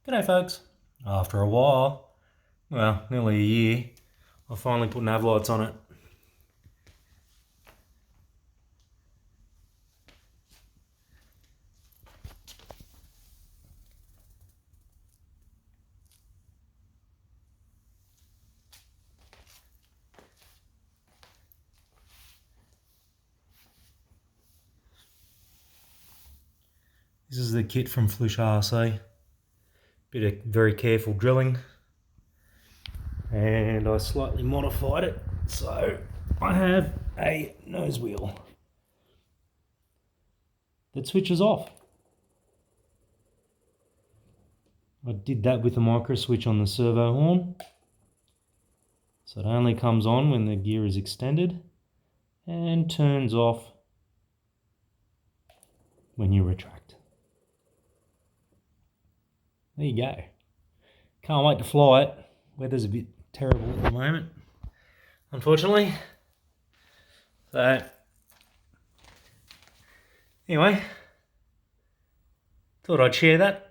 G'day folks. After a while, well, nearly a year, I finally put nav lights on it. This is the kit from FlishRC. Bit of very careful drilling, and I slightly modified it so I have a nose wheel that switches off. I did that with a micro switch on the servo horn, so it only comes on when the gear is extended and turns off when you retract. There you go. Can't wait to fly it. Weather's a bit terrible at the moment, unfortunately. So, anyway, thought I'd share that.